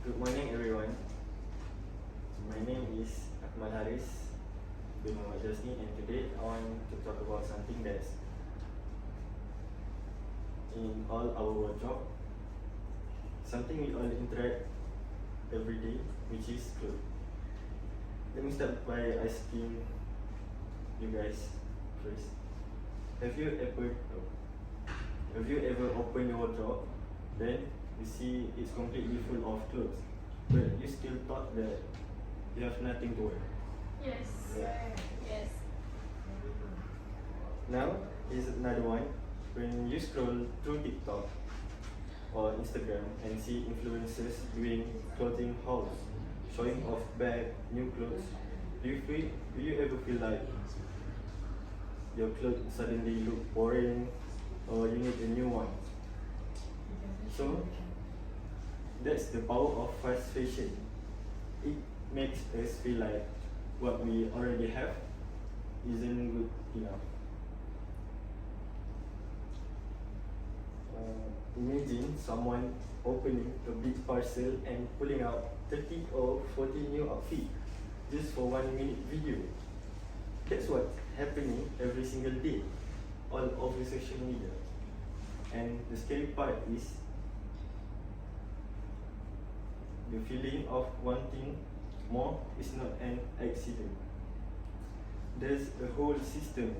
Good morning, everyone. My name is Akmal bin Mohd Jasni, and today I want to talk about something that's in all our wardrobe, something we all interact every day, which is clothes. Let me start by asking you guys first. Have you ever opened your wardrobe, then you see it's completely full of clothes, but you still thought that you have nothing to wear? Yes. Yeah. Yes. Now is another one. When you scroll through TikTok or Instagram and see influencers doing clothing hauls, showing off bag, new clothes, do you ever feel like your clothes suddenly look boring or you need a new one? So that's the power of fast fashion. It makes us feel like what we already have isn't good enough. Imagine someone opening a big parcel and pulling out 30 or 40 new outfits just for 1 minute video. That's what's happening every single day all over social media. And the scary part is the feeling of wanting more is not an accident. There's a whole system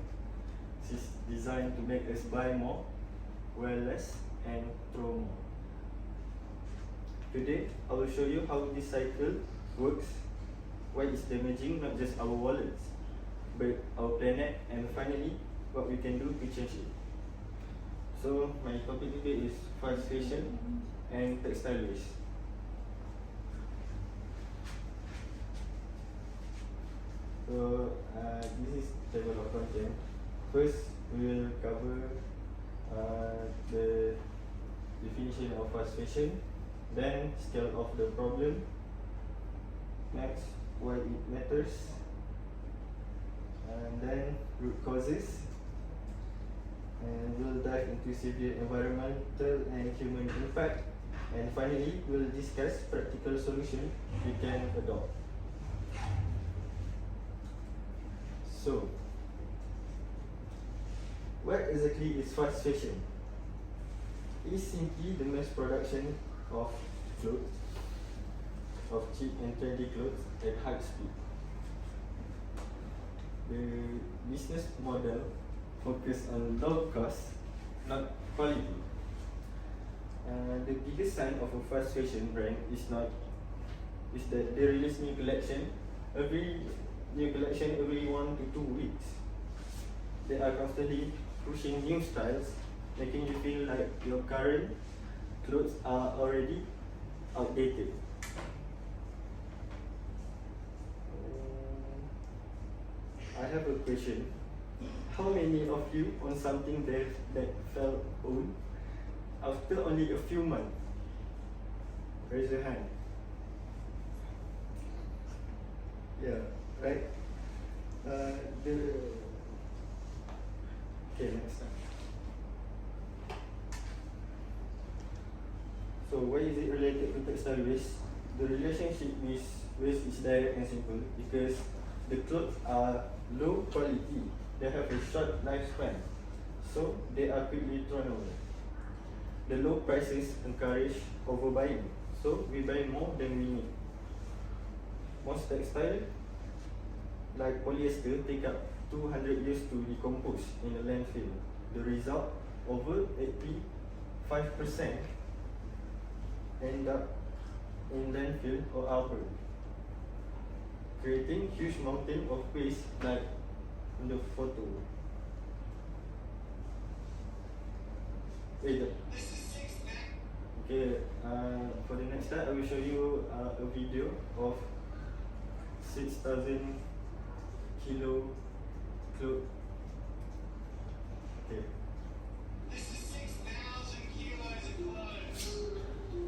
designed to make us buy more, wear less, and throw more. Today, I will show you how this cycle works, why it's damaging not just our wallets, but our planet, and finally, what we can do to change it. So, my topic today is fast fashion and textile waste. So, this is table of content. First, we will cover the definition of fast fashion, then scale of the problem, next why it matters, and then root causes, and we'll dive into severe environmental and human impact, and finally we'll discuss practical solutions we can adopt. So, what exactly is fast fashion? It's simply the mass production of clothes, of cheap and trendy clothes at high speed. The business model focuses on low cost, not quality. The biggest sign of a fast fashion brand is that they release new collection every 1 to 2 weeks. They are constantly pushing new styles, making you feel like your current clothes are already outdated. I have a question. How many of you own something that felt old after only a few months? Raise your hand. Yeah, right? Okay, next time. So why is it related to textile waste? The relationship with waste is direct and simple because the clothes are low quality. They have a short lifespan, so they are quickly thrown away. The low prices encourage overbuying, so we buy more than we need. Most textile, like polyester, take up 200 years to decompose in a landfill. The result, over 85% end up in landfill or outburn, creating huge mountain of waste like in the photo. Okay, for the next slide, I will show you a video of 6,000 kilo clothes. Okay. This is 6,000 kilos of clothes.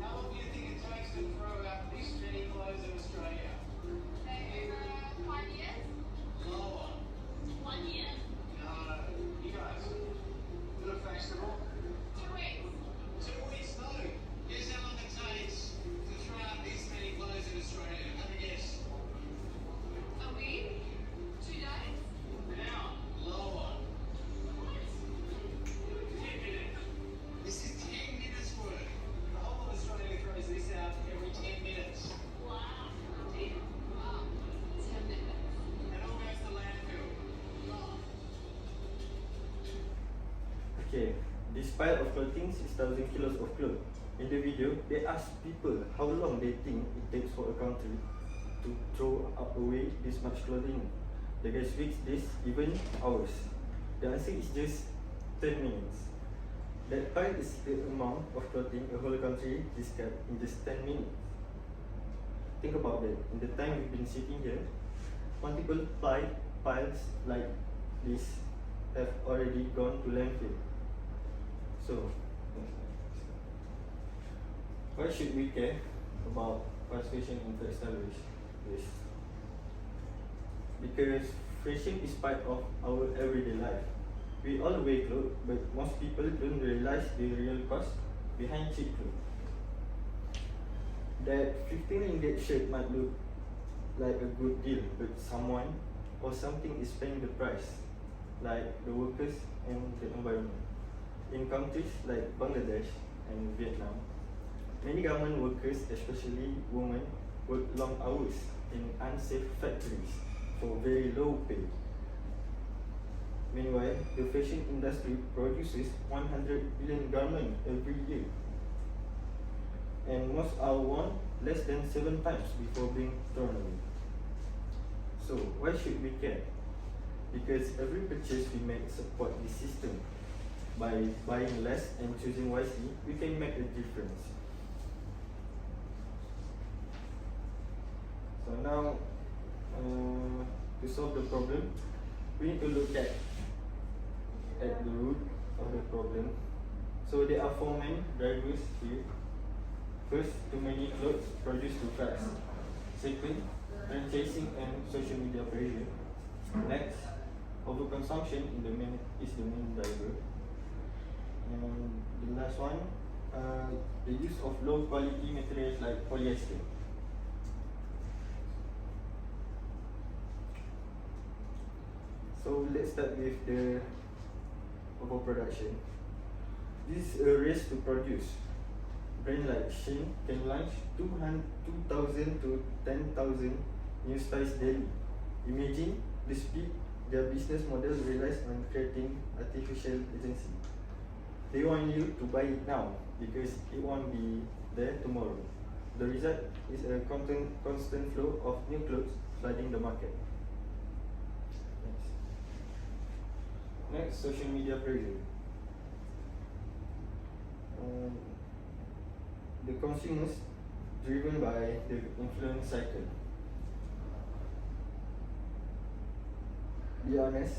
How long do you think it takes to throw out this many clothes in Australia? Over 5 years? Lower. 1 year? No. You guys, is it fashionable? 2 weeks? 2 weeks? No. Guess how long it takes to throw out this many Okay, this pile of clothing, 6,000 kilos of clothes. In the video, they ask people how long they think it takes for a country to throw away this much clothing. The guy speaks this even hours. The answer is just 10 minutes. That pile is the amount of clothing a whole country discard in just 10 minutes. Think about that. In the time we've been sitting here, multiple piles like this have already gone to landfill. So, why should we care about fast fashion and textile waste? Because fashion is part of our everyday life. We all wear clothes, but most people don't realize the real cost behind cheap clothes. That 15 ringgit shirt might look like a good deal, but someone or something is paying the price, like the workers and the environment. In countries like Bangladesh and Vietnam, many government workers, especially women, work long hours in unsafe factories for very low pay. Meanwhile, the fashion industry produces 100 billion garments every year, and most are worn less than 7 times before being thrown away. So, why should we care? Because every purchase we make support the system. By buying less and choosing wisely, we can make a difference. So now, to solve the problem, we need to look at the root of the problem. So there are 4 main drivers here. First, too many clothes produced too fast. Second, trend chasing and social media pressure. Next, overconsumption is the main driver. And the last one, the use of low quality materials like polyester. So let's start with the overproduction. This is a race to produce. Brands like Shein can launch 2,000 to 10,000 new styles daily. Imagine the speed their business model relies on creating artificial urgency. They want you to buy it now because it won't be there tomorrow. The result is a constant flow of new clothes flooding the market. Next, social media pressure. The consumers driven by the influence cycle. Be honest.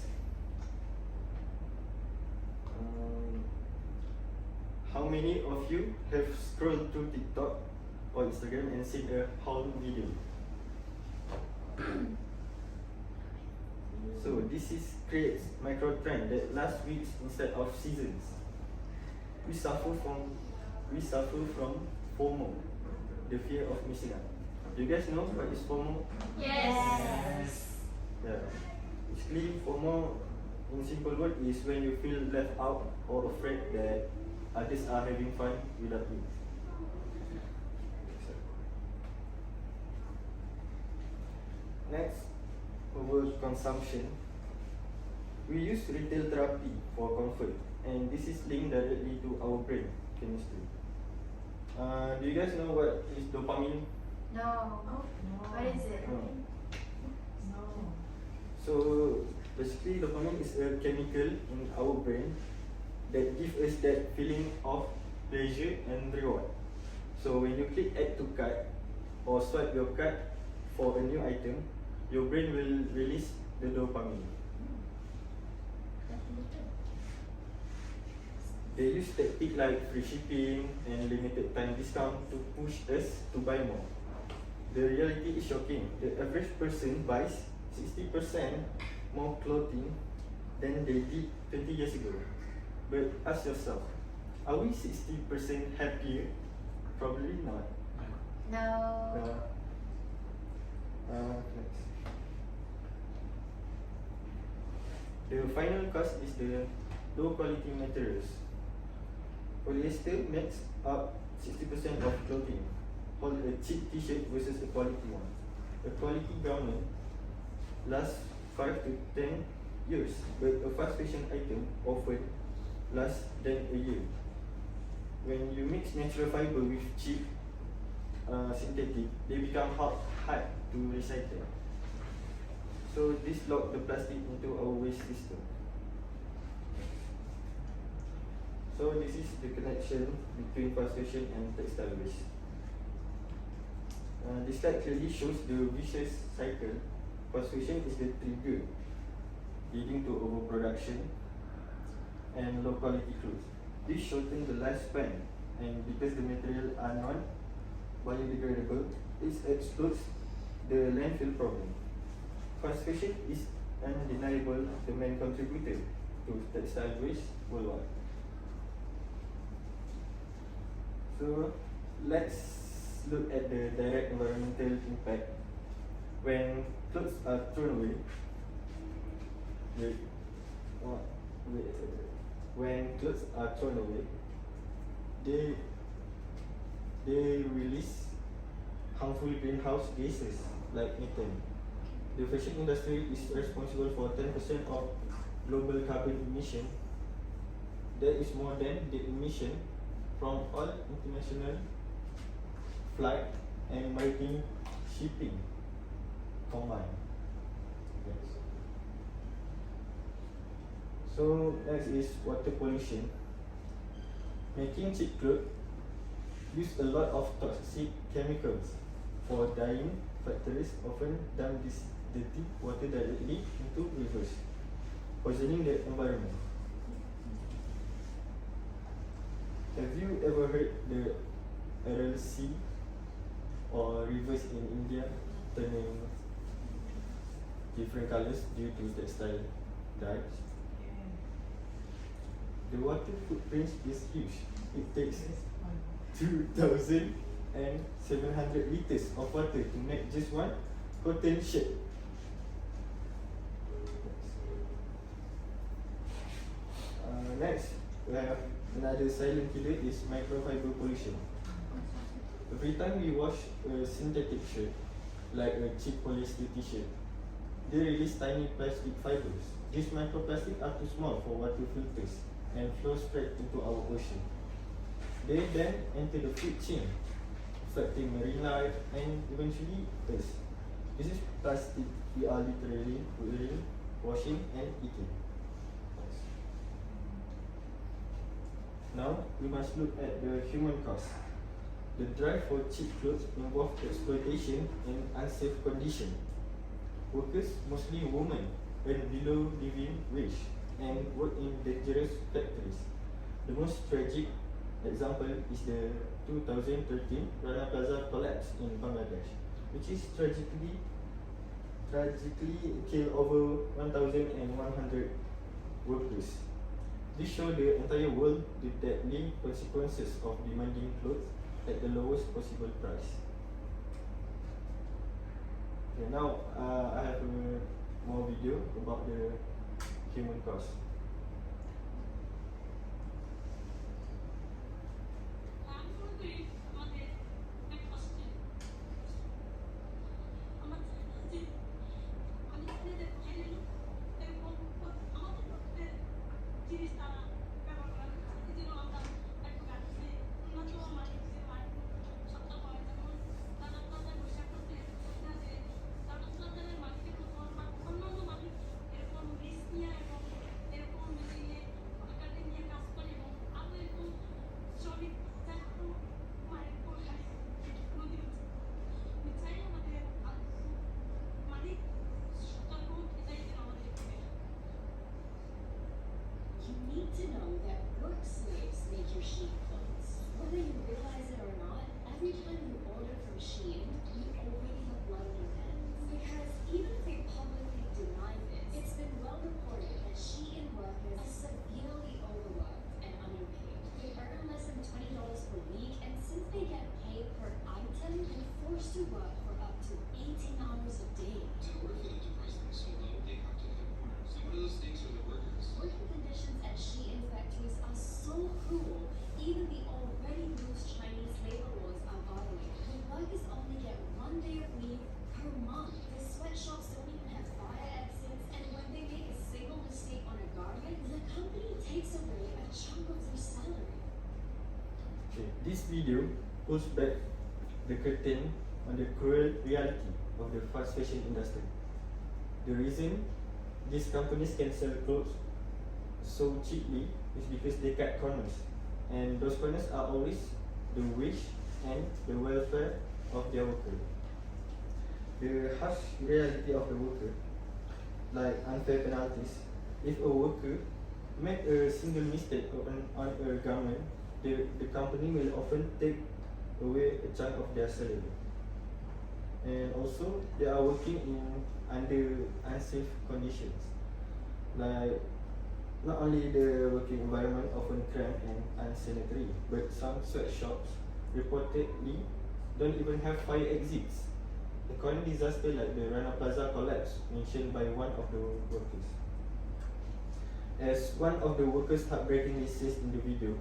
How many of you have scrolled through TikTok or Instagram and seen a haul video? So this creates micro trend that lasts weeks instead of seasons. We suffer from FOMO, the fear of missing out. Do you guys know what is FOMO? Yes. Yeah. Basically, FOMO, in simple word, is when you feel left out or afraid that others are having fun without you. Next, overconsumption. We use retail therapy for comfort, and this is linked directly to our brain chemistry. Do you guys know what is dopamine? No. What is it? No. So basically, dopamine is a chemical in our brain that gives us that feeling of pleasure and reward. So when you click add to cart or swipe your card for a new item, your brain will release the dopamine. They use tactics like free shipping and limited time discount to push us to buy more. The reality is shocking. The average person buys 60% more clothing than they did 20 years ago. But ask yourself, are we 60% happier? Probably not. No. Next. The final cost is the low quality materials. Polyester makes up 60% of clothing. Hold a cheap t-shirt versus a quality one. A quality garment lasts 5 to 10 years, but a fast fashion item often last than a year. When you mix natural fiber with cheap synthetic, they become hard to recycle. So this lock the plastic into our waste system. So this is the connection between fast fashion and textile waste. This slide clearly shows the vicious cycle. Fast fashion is the trigger leading to overproduction and low quality clothes. This shortens the lifespan, and because the material are non-biodegradable, it explodes the landfill problem. Fast fashion is undeniable the main contributor to textile waste worldwide. So let's look at the direct environmental impact. When clothes are thrown away, when clothes are thrown away, they release harmful greenhouse gases like methane. The fashion industry is responsible for 10% of global carbon emission. That is more than the emission from all international flight and maritime shipping combined. Yes. So next is water pollution. Making cheap clothes use a lot of toxic chemicals. For dyeing, factories often dump this dirty water directly into rivers, poisoning the environment. Have you ever heard the Aral Sea or rivers in India turning different colors due to textile dyes? The water footprint is huge. It takes 2,700 liters of water to make just one cotton shirt. Next, we have another silent killer is microfiber pollution. Every time we wash a synthetic shirt, like a cheap polyester t-shirt, they release tiny plastic fibers. These microplastics are too small for water filters and flow straight into our ocean. They then enter the food chain, affecting marine life and eventually us. This is plastic we are literally wearing, washing and eating. Now we must look at the human cost. The drive for cheap clothes involves exploitation in unsafe conditions. Workers, mostly women, earn below living wage and work in dangerous factories. The most tragic example is the 2013 Rana Plaza collapse in Bangladesh, which is tragically killed over 1,100 workers. This shows the entire world the deadly consequences of demanding clothes at the lowest possible price. Okay, now I have more video about the human cost. video pulls back the curtain on the cruel reality of the fast fashion industry. The reason these companies can sell clothes so cheaply is because they cut corners, and those corners are always the wish and the welfare of their worker. The harsh reality of the worker, like unfair penalties. If a worker make a single mistake on a garment, the company will often take away a chunk of their salary. And also, they are working under unsafe conditions. Like, not only the working environment often cramped and unsanitary, but some sweatshops reportedly don't even have fire exits. A common disaster like the Rana Plaza collapse mentioned by one of the workers. As one of the workers heartbreakingly says in the video,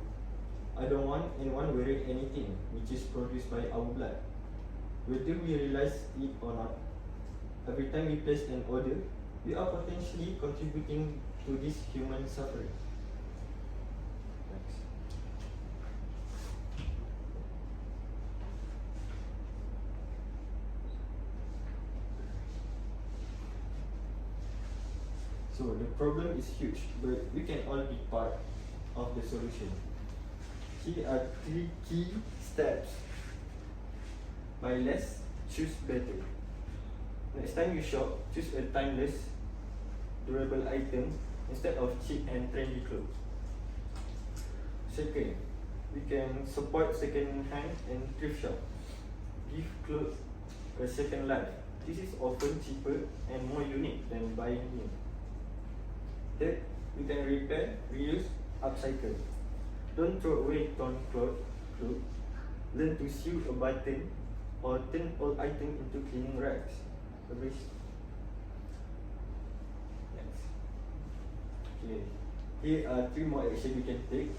"I don't want anyone wearing anything which is produced by our blood. Whether we realize it or not, every time we place an order, we are potentially contributing to this human suffering." Thanks. So the problem is huge, but we can all be part of the solution. Here are 3 key steps. Buy less, choose better. Next time you shop, choose a timeless, durable item instead of cheap and trendy clothes. Second, we can support second-hand and thrift shop. Give clothes a second life. This is often cheaper and more unique than buying new. Third, we can repair, reuse, upcycle. Don't throw away torn cloth. Learn to sew a button or turn old item into cleaning rags. Next. Okay. Here are 3 more actions you can take.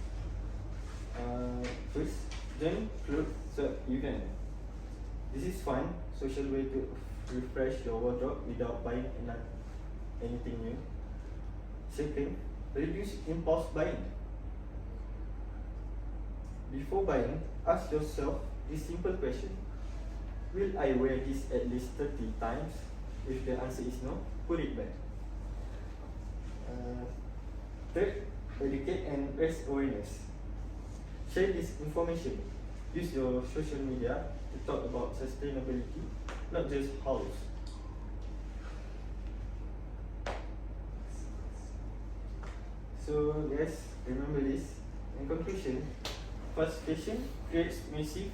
First, join clothes swap event. This is fun, social way to refresh your wardrobe without buying anything new. Second, reduce impulse buying. Before buying, ask yourself this simple question: will I wear this at least 30 times? If the answer is no, put it back. Third, educate and raise awareness. Share this information. Use your social media to talk about sustainability, not just hauls. So guys, remember this. In conclusion, fast fashion creates massive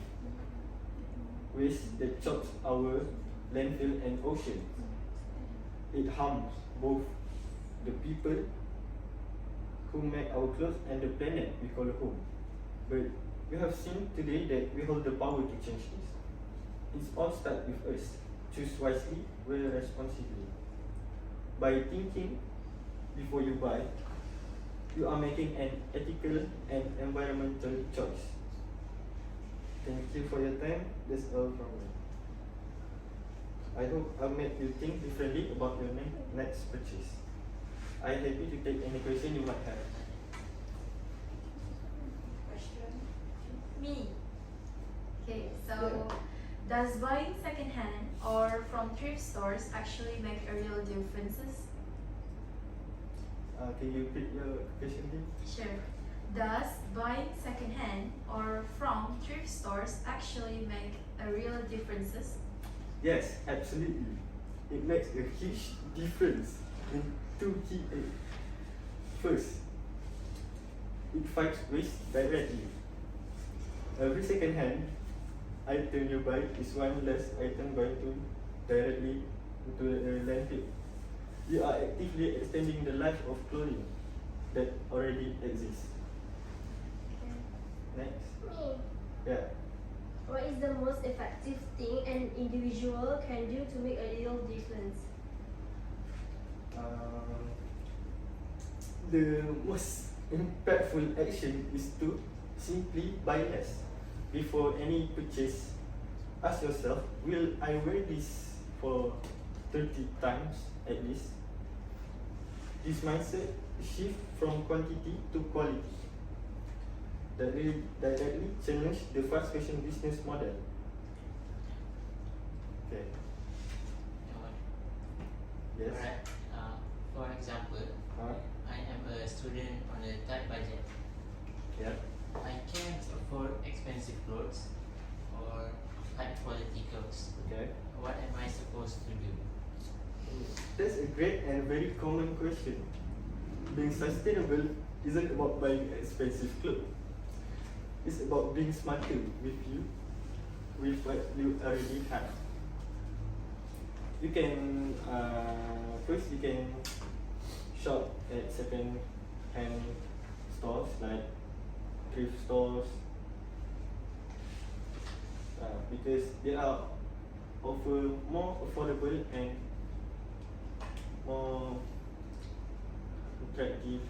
waste that choks our landfill and ocean. It harms both the people who make our clothes and the planet we call home. But we have seen today that we hold the power to change this. It's all starts with us. Choose wisely, wear responsibly. By thinking before you buy, you are making an ethical and environmental choice. Thank you for your time. That's all from me. I hope I made you think differently about your next purchase. I am happy to take any question you might have. Question. Me. Okay, so does buying secondhand or from thrift stores actually make a real differences? Can you repeat your question, please? Sure. Does buying secondhand or from thrift stores actually make a real differences? Yes, absolutely. It makes a huge difference in 2 key areas. First, it fights waste directly. Every second-hand item you buy is one less item going to directly into a landfill. You are actively extending the life of clothing that already exists. Next. Me. Yeah. What is the most effective thing an individual can do to make a real difference? The most impactful action is to simply buy less. Before any purchase, ask yourself, will I wear this for 30 times at least? This mindset shift from quantity to quality. directly challenge the fast fashion business model. Okay. Yes. Alright. For example, I am a student on a tight budget. Yeah. I can't afford expensive clothes or high quality clothes. Okay. What am I supposed to do? That's a great and very common question. Being sustainable isn't about buying expensive clothes. It's about being smarter with what you already have. You can first you can shop at second-hand stores like thrift stores because they are offer more affordable and more attractive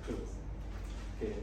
clothes. Okay.